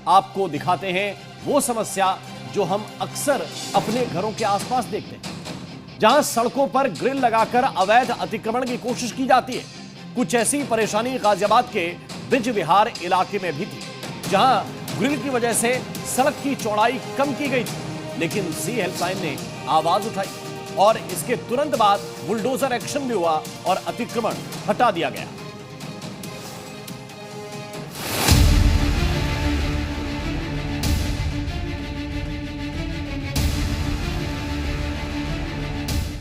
आपको दिखाते हैं वो समस्या जो हम अक्सर अपने घरों के आसपास देखते हैं, जहां सड़कों पर ग्रिल लगाकर अवैध अतिक्रमण की कोशिश की जाती है। कुछ ऐसी परेशानी गाजियाबाद के ब्रिज विहार इलाके में भी थी, जहां ग्रिल की वजह से सड़क की चौड़ाई कम की गई थी, लेकिन ज़ी हेल्पलाइन ने आवाज उठाई और इसके तुरंत बाद बुलडोजर एक्शन भी हुआ और अतिक्रमण हटा दिया गया।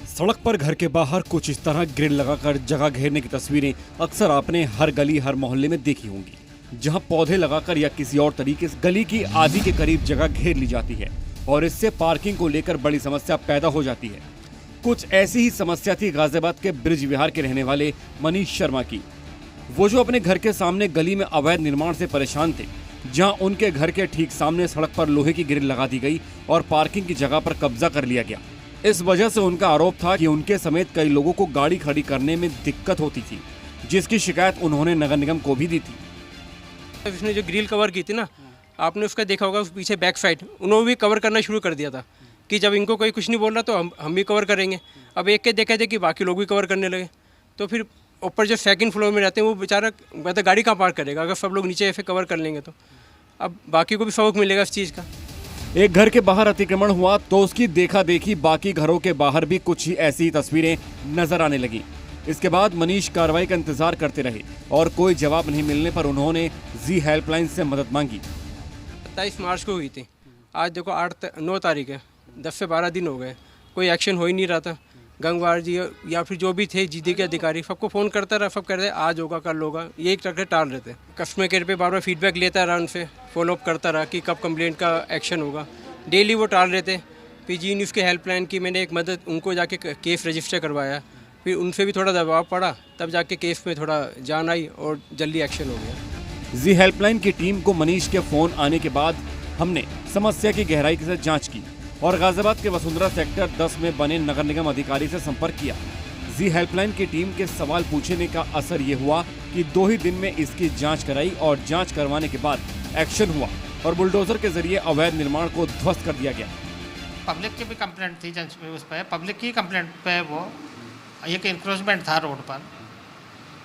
सड़क पर घर के बाहर कुछ इस तरह ग्रिल लगाकर जगह घेरने की तस्वीरें अक्सर आपने हर गली हर मोहल्ले में देखी होंगी, जहां पौधे लगाकर या किसी और तरीके से गली की आधी के करीब जगह घेर ली जाती है और इससे पार्किंग को लेकर बड़ी समस्या पैदा हो जाती है। कुछ ऐसी ही समस्या थी गाजियाबाद के ब्रिज विहार के रहने वाले मनीष शर्मा की। वो जो अपने घर के सामने गली में अवैध निर्माण से परेशान थे, जहां उनके घर के ठीक सामने सड़क पर लोहे की ग्रिल लगा दी गई और पार्किंग की जगह पर कब्जा कर लिया गया। इस वजह से उनका आरोप था कि उनके समेत कई लोगों को गाड़ी खड़ी करने में दिक्कत होती थी, जिसकी शिकायत उन्होंने नगर निगम को भी दी थी। इसने जो ग्रिल कवर की थी ना, आपने उसका देखा होगा, उस पीछे बैक साइड उन्होंने भी कवर करना शुरू कर दिया था कि जब इनको कोई कुछ नहीं बोल रहा तो हम भी कवर करेंगे। अब एक के देखा थे कि बाकी लोग भी कवर करने लगे, तो फिर ऊपर जो सेकंड फ्लोर में रहते हैं वो बेचारा मतलब गाड़ी कहाँ पार्क करेगा अगर सब लोग नीचे ऐसे कवर कर लेंगे तो। अब बाकी को भी सबक मिलेगा इस चीज़ का। एक घर के बाहर अतिक्रमण हुआ तो उसकी देखा देखी बाकी घरों के बाहर भी कुछ ही ऐसी तस्वीरें नजर आने लगी। इसके बाद मनीष कार्रवाई का इंतजार करते रहे और कोई जवाब नहीं मिलने पर उन्होंने ज़ी हेल्पलाइन से मदद मांगी। 27 मार्च को हुई थी, आज देखो 9 तारीख है, 10 से 12 दिन हो गए, कोई एक्शन हो ही नहीं रहा था। गंगवार जी या फिर जो भी थे जीडी के अधिकारी सबको फ़ोन करता रहा, सब कह रहे आज होगा कल होगा, यही तरह टाल रहे थे। कस्टमर केयर पे बार बार फीडबैक लेता रहा, उनसे फॉलोअप करता रहा कि कब कंप्लेंट का एक्शन होगा। डेली वो टाल रहे थे। फिर जी न्यूज़ के हेल्पलाइन की मैंने एक मदद उनको जाके केस रजिस्टर करवाया, फिर उनसे भी थोड़ा दबाव पड़ा, तब जाके केस में थोड़ा जान आई और जल्दी एक्शन हो गया। ज़ी हेल्पलाइन की टीम को मनीष के फ़ोन आने के बाद हमने समस्या की गहराई के साथ जाँच की और गाजियाबाद के वसुंधरा सेक्टर 10 में बने नगर निगम अधिकारी से संपर्क किया। ज़ी हेल्पलाइन की टीम के सवाल पूछने का असर ये हुआ कि 2 ही दिन में इसकी जांच कराई और जांच करवाने के बाद एक्शन हुआ और बुलडोजर के जरिए अवैध निर्माण को ध्वस्त कर दिया गया। पब्लिक की भी कंप्लेंट थी उस पर, पब्लिक की कंप्लेंट पे वो एक इंक्रोचमेंट था रोड पर,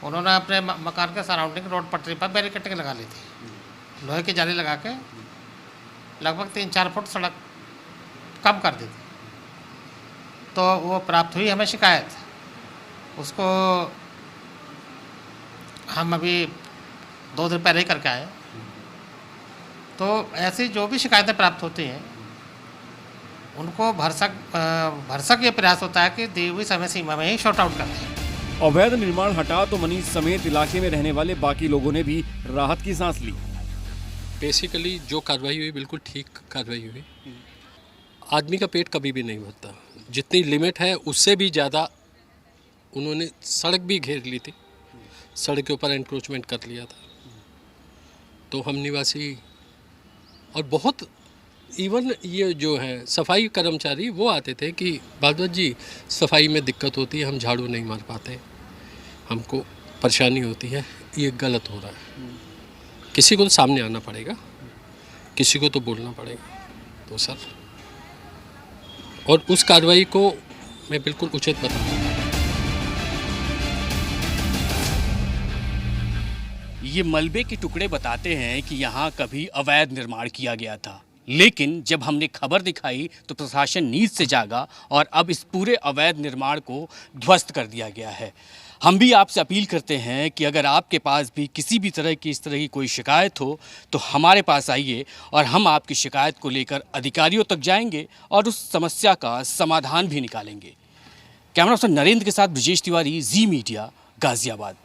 उन्होंने अपने मकान के सराउंडिंग रोड पटरी पर बैरिकेडिंग लगा ली थी, लोहे की जाली लगा के लगभग 3-4 फुट सड़क कम कर दी थी। तो वो प्राप्त हुई हमें शिकायत, उसको हम अभी 2 दिन पहले ही करके आए। तो ऐसी जो भी शिकायतें प्राप्त होती हैं उनको भरसक ये प्रयास होता है कि दी हुई समय सीमा में ही शॉर्ट आउट करते हैं। अवैध निर्माण हटा तो मनीष समेत इलाके में रहने वाले बाकी लोगों ने भी राहत की सांस ली। बेसिकली जो कार्रवाई हुई बिल्कुल ठीक कार्रवाई हुई। आदमी का पेट कभी भी नहीं भरता, जितनी लिमिट है उससे भी ज़्यादा उन्होंने सड़क भी घेर ली थी, सड़क के ऊपर एनक्रोचमेंट कर लिया था। तो हम निवासी और बहुत इवन ये जो है सफाई कर्मचारी वो आते थे कि भारद्वाज जी सफाई में दिक्कत होती है, हम झाड़ू नहीं मार पाते, हमको परेशानी होती है, ये गलत हो रहा है। किसी को तो सामने आना पड़ेगा, किसी को तो बोलना पड़ेगा। तो सर, और उस कार्रवाई को मैं बिल्कुल उचित बताऊँ। ये मलबे के टुकड़े बताते हैं कि यहाँ कभी अवैध निर्माण किया गया था, लेकिन जब हमने खबर दिखाई तो प्रशासन नींद से जागा और अब इस पूरे अवैध निर्माण को ध्वस्त कर दिया गया है। हम भी आपसे अपील करते हैं कि अगर आपके पास भी किसी भी तरह की इस तरह की कोई शिकायत हो तो हमारे पास आइए और हम आपकी शिकायत को लेकर अधिकारियों तक जाएंगे और उस समस्या का समाधान भी निकालेंगे। कैमरा पर्सन नरेंद्र के साथ ब्रजेश तिवारी, ज़ी मीडिया, गाजियाबाद।